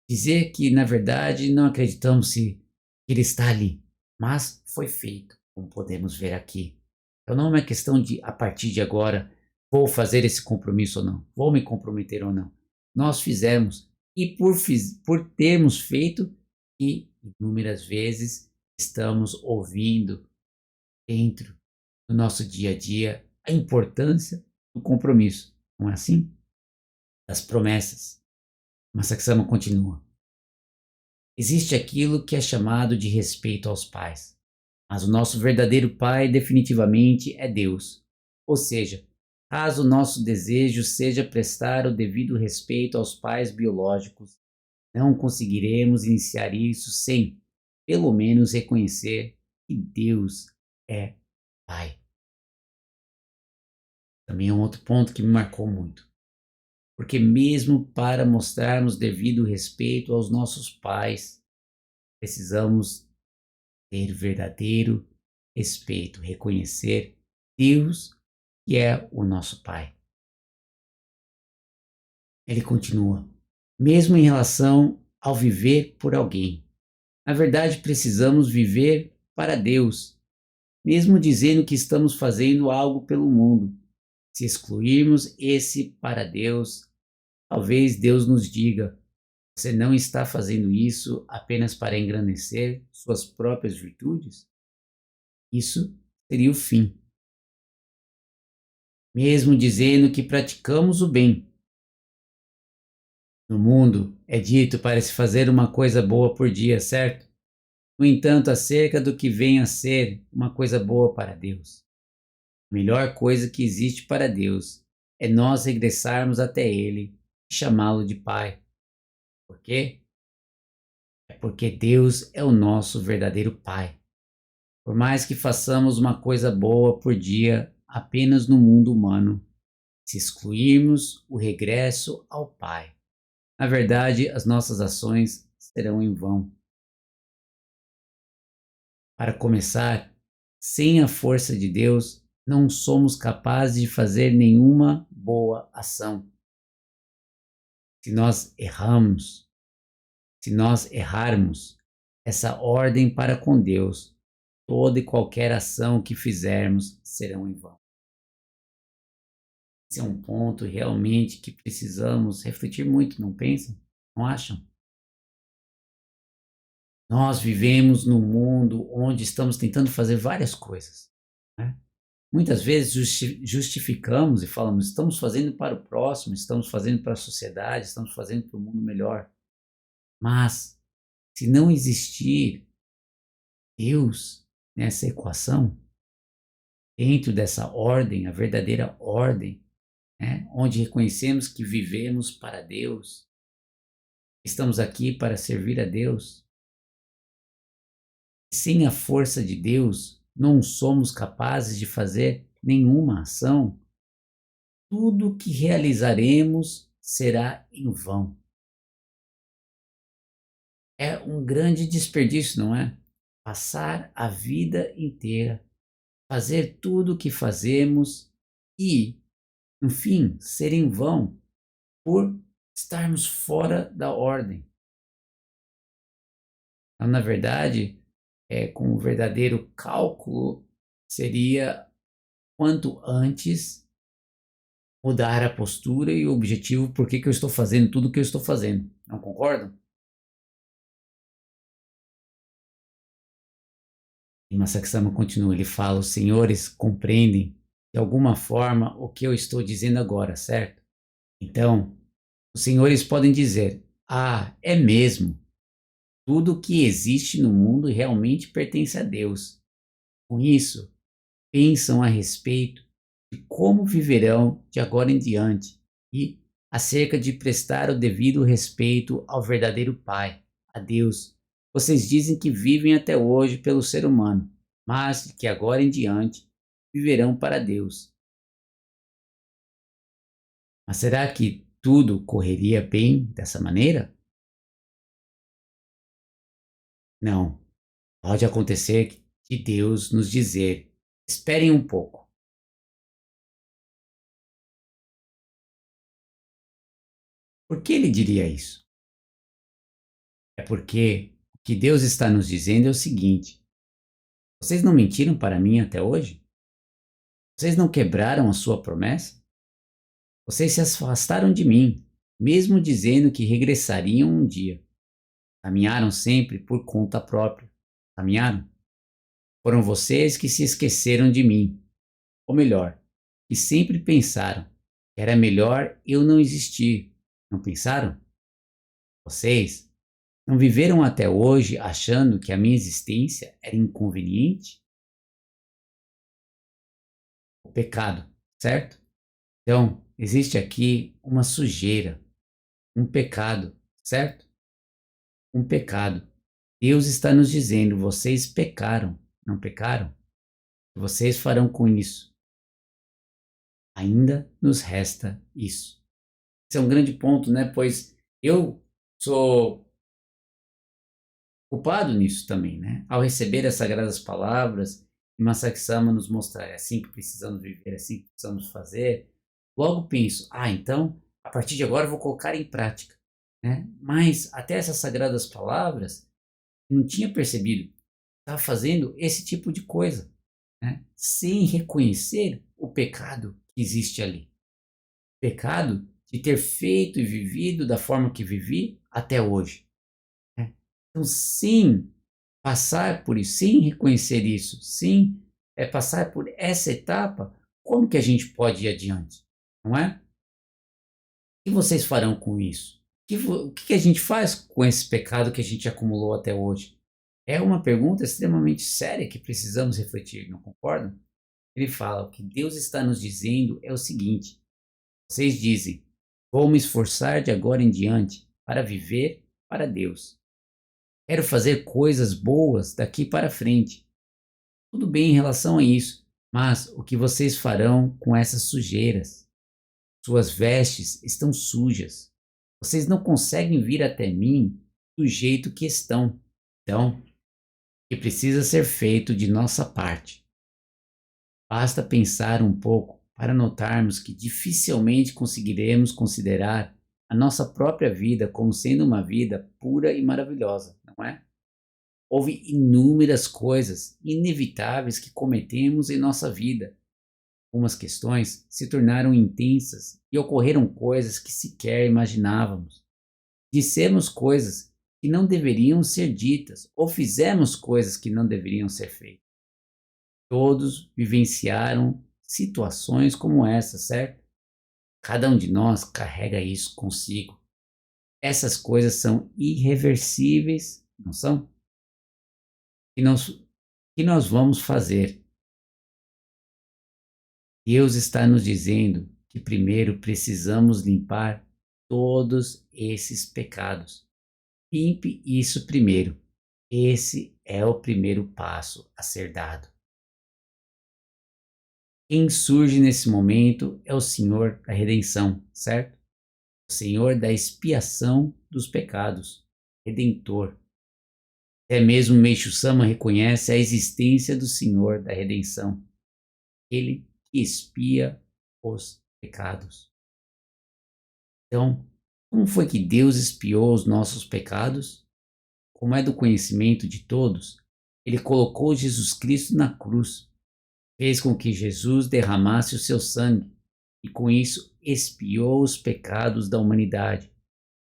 dizer que, na verdade, não acreditamos se ele está ali, mas foi feito, como podemos ver aqui. Então não é uma questão de, a partir de agora, vou fazer esse compromisso ou não, vou me comprometer ou não. Nós fizemos, e por termos feito, e inúmeras vezes estamos ouvindo dentro do nosso dia a dia a importância do compromisso, não é assim? Das promessas. Mas Saksama continua. Existe aquilo que é chamado de respeito aos pais, mas o nosso verdadeiro pai definitivamente é Deus. Ou seja, caso o nosso desejo seja prestar o devido respeito aos pais biológicos, não conseguiremos iniciar isso sem, pelo menos, reconhecer que Deus é Pai. Também é um outro ponto que me marcou muito. Porque mesmo para mostrarmos devido respeito aos nossos pais, precisamos ter verdadeiro respeito, reconhecer Deus que é o nosso Pai. Ele continua, mesmo em relação ao viver por alguém. Na verdade, precisamos viver para Deus, mesmo dizendo que estamos fazendo algo pelo mundo. Se excluirmos esse para Deus, talvez Deus nos diga: você não está fazendo isso apenas para engrandecer suas próprias virtudes? Isso seria o fim. Mesmo dizendo que praticamos o bem. No mundo é dito para se fazer uma coisa boa por dia, certo? No entanto, acerca do que vem a ser uma coisa boa para Deus. A melhor coisa que existe para Deus é nós regressarmos até Ele e chamá-lo de Pai. Por quê? É porque Deus é o nosso verdadeiro Pai. Por mais que façamos uma coisa boa por dia apenas no mundo humano, se excluirmos o regresso ao Pai, na verdade as nossas ações serão em vão. Para começar, sem a força de Deus, não somos capazes de fazer nenhuma boa ação. Se nós erramos, se nós errarmos essa ordem para com Deus, toda e qualquer ação que fizermos serão em vão. Esse é um ponto realmente que precisamos refletir muito, não pensam? Não acham? Nós vivemos num mundo onde estamos tentando fazer várias coisas, né? Muitas vezes justificamos e falamos, estamos fazendo para o próximo, estamos fazendo para a sociedade, estamos fazendo para o mundo melhor. Mas, se não existir Deus nessa equação, dentro dessa ordem, a verdadeira ordem, né, onde reconhecemos que vivemos para Deus, estamos aqui para servir a Deus. Sem a força de Deus, não somos capazes de fazer nenhuma ação. Tudo que realizaremos será em vão. É um grande desperdício, não é? Passar a vida inteira, fazer tudo o que fazemos e, no fim, ser em vão por estarmos fora da ordem. Então, na verdade, com o verdadeiro cálculo, seria quanto antes mudar a postura e o objetivo, por que eu estou fazendo tudo o que eu estou fazendo. Não concordam? E Masaksama continua, ele fala, os senhores compreendem de alguma forma o que eu estou dizendo agora, certo? Então, os senhores podem dizer, é mesmo, tudo que existe no mundo realmente pertence a Deus. Com isso, pensam a respeito de como viverão de agora em diante e acerca de prestar o devido respeito ao verdadeiro Pai, a Deus. Vocês dizem que vivem até hoje pelo ser humano, mas que agora em diante viverão para Deus. Mas será que tudo correria bem dessa maneira? Não. Pode acontecer de Deus nos dizer: esperem um pouco. Por que ele diria isso? É porque o que Deus está nos dizendo é o seguinte: vocês não mentiram para mim até hoje? Vocês não quebraram a sua promessa? Vocês se afastaram de mim, mesmo dizendo que regressariam um dia. Caminharam sempre por conta própria. Caminharam? Foram vocês que se esqueceram de mim. Ou melhor, que sempre pensaram que era melhor eu não existir. Não pensaram? Vocês não viveram até hoje achando que a minha existência era inconveniente? O pecado, certo? Então, existe aqui uma sujeira, um pecado, certo? Um pecado. Deus está nos dizendo: vocês pecaram, não pecaram? O que vocês farão com isso? Ainda nos resta isso. Esse é um grande ponto, né? Pois eu sou culpado nisso também, né? Ao receber as sagradas palavras, e Masaki Sama nos mostrar é assim que precisamos viver, é assim que precisamos fazer, logo penso, então, a partir de agora eu vou colocar em prática, né? Mas até essas sagradas palavras, eu não tinha percebido, estava fazendo esse tipo de coisa, né? Sem reconhecer o pecado que existe ali. Pecado de ter feito e vivido da forma que vivi até hoje. Então, sem passar por isso, sem reconhecer isso, sem passar por essa etapa, como que a gente pode ir adiante? Não é? O que vocês farão com isso? O que a gente faz com esse pecado que a gente acumulou até hoje? É uma pergunta extremamente séria que precisamos refletir, não concordam? Ele fala: o que Deus está nos dizendo é o seguinte: vocês dizem, vou me esforçar de agora em diante para viver para Deus. Quero fazer coisas boas daqui para frente. Tudo bem em relação a isso, mas o que vocês farão com essas sujeiras? Suas vestes estão sujas. Vocês não conseguem vir até mim do jeito que estão. Então, o que precisa ser feito de nossa parte? Basta pensar um pouco para notarmos que dificilmente conseguiremos considerar a nossa própria vida como sendo uma vida pura e maravilhosa, não é? Houve inúmeras coisas inevitáveis que cometemos em nossa vida. Algumas questões se tornaram intensas e ocorreram coisas que sequer imaginávamos. Dissemos coisas que não deveriam ser ditas ou fizemos coisas que não deveriam ser feitas. Todos vivenciaram situações como essa, certo? Cada um de nós carrega isso consigo. Essas coisas são irreversíveis, não são? E nós, o que nós vamos fazer? Deus está nos dizendo que primeiro precisamos limpar todos esses pecados. Limpe isso primeiro. Esse é o primeiro passo a ser dado. Quem surge nesse momento é o Senhor da redenção, certo? O Senhor da expiação dos pecados, Redentor. Até mesmo Meixo Sama reconhece a existência do Senhor da redenção, Ele que expia os pecados. Então, como foi que Deus expiou os nossos pecados? Como é do conhecimento de todos, Ele colocou Jesus Cristo na cruz, fez com que Jesus derramasse o seu sangue e com isso expiou os pecados da humanidade.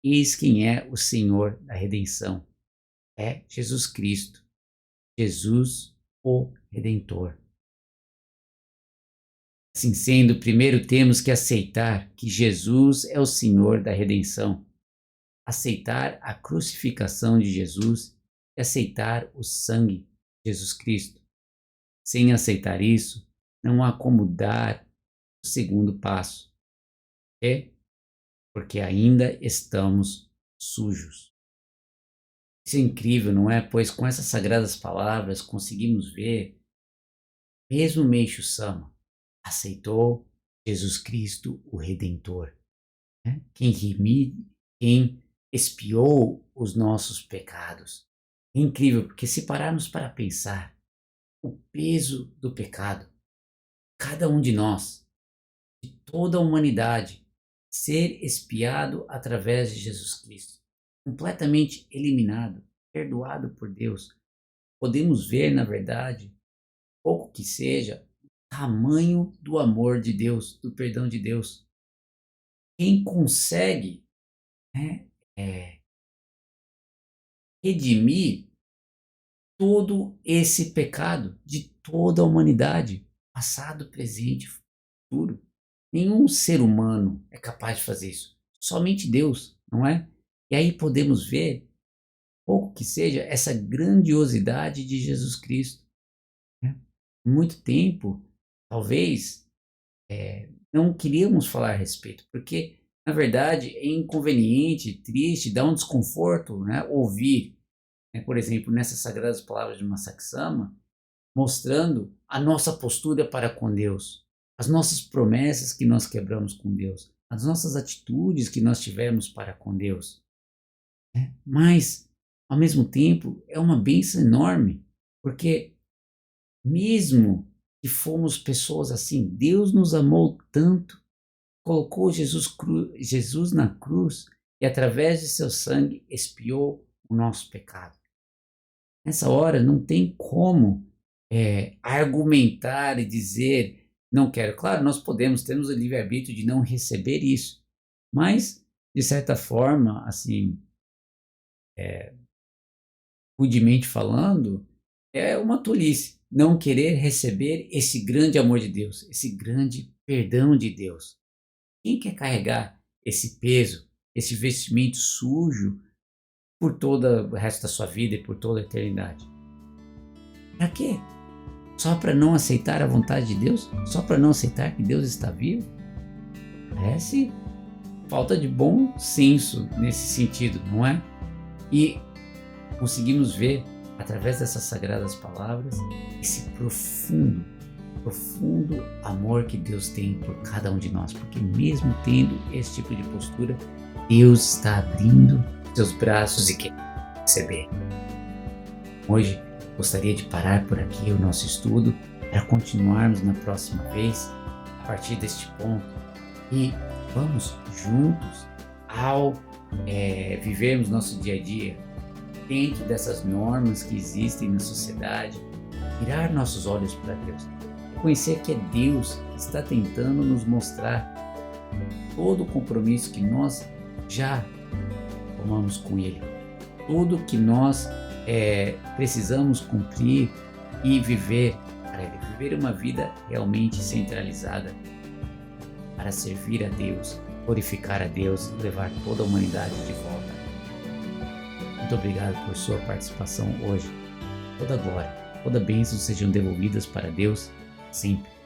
Eis quem é o Senhor da redenção. É Jesus Cristo, Jesus o Redentor. Assim sendo, primeiro temos que aceitar que Jesus é o Senhor da redenção. Aceitar a crucificação de Jesus e aceitar o sangue de Jesus Cristo. Sem aceitar isso, não há como dar o segundo passo. Porque ainda estamos sujos. Isso é incrível, não é? Pois com essas sagradas palavras conseguimos ver, mesmo Meixo Sama aceitou Jesus Cristo, o Redentor, né? Quem expiou os nossos pecados. É incrível, porque se pararmos para pensar, o peso do pecado, cada um de nós, de toda a humanidade, ser expiado através de Jesus Cristo, completamente eliminado, perdoado por Deus. Podemos ver, na verdade, pouco que seja, o tamanho do amor de Deus, do perdão de Deus. Quem consegue, né, redimir todo esse pecado de toda a humanidade, passado, presente e futuro? Nenhum ser humano é capaz de fazer isso. Somente Deus, não é? E aí podemos ver, pouco que seja, essa grandiosidade de Jesus Cristo, né? Muito tempo, talvez, não queríamos falar a respeito, porque, na verdade, é inconveniente, triste, dá um desconforto, né? Ouvir, né? Por exemplo, nessas sagradas palavras de Masaaki Sama, mostrando a nossa postura para com Deus, as nossas promessas que nós quebramos com Deus, as nossas atitudes que nós tivemos para com Deus, né? Mas, ao mesmo tempo, é uma bênção enorme, porque mesmo que fomos pessoas assim, Deus nos amou tanto, colocou Jesus na cruz e através de seu sangue expiou o nosso pecado. Nessa hora não tem como argumentar e dizer não quero. Claro, nós temos o livre-arbítrio de não receber isso, mas de certa forma, assim, rudemente falando, é uma tolice não querer receber esse grande amor de Deus, esse grande perdão de Deus. Quem quer carregar esse peso, esse vestimento sujo por todo o resto da sua vida e por toda a eternidade? Para quê? Só para não aceitar a vontade de Deus? Só para não aceitar que Deus está vivo? Parece falta de bom senso nesse sentido, não é? E conseguimos ver, através dessas sagradas palavras, esse profundo amor que Deus tem por cada um de nós, porque mesmo tendo esse tipo de postura, Deus está abrindo seus braços e quer receber. Hoje, gostaria de parar por aqui o nosso estudo para continuarmos na próxima vez a partir deste ponto e vamos juntos ao vivermos nosso dia a dia dentro dessas normas que existem na sociedade, virar nossos olhos para Deus, reconhecer que é Deus que está tentando nos mostrar todo o compromisso que nós já tomamos com Ele, tudo que nós precisamos cumprir e viver para Ele, viver uma vida realmente centralizada para servir a Deus, glorificar a Deus e levar toda a humanidade de volta. Muito obrigado por sua participação hoje. Toda glória, toda bênção sejam devolvidas para Deus sempre.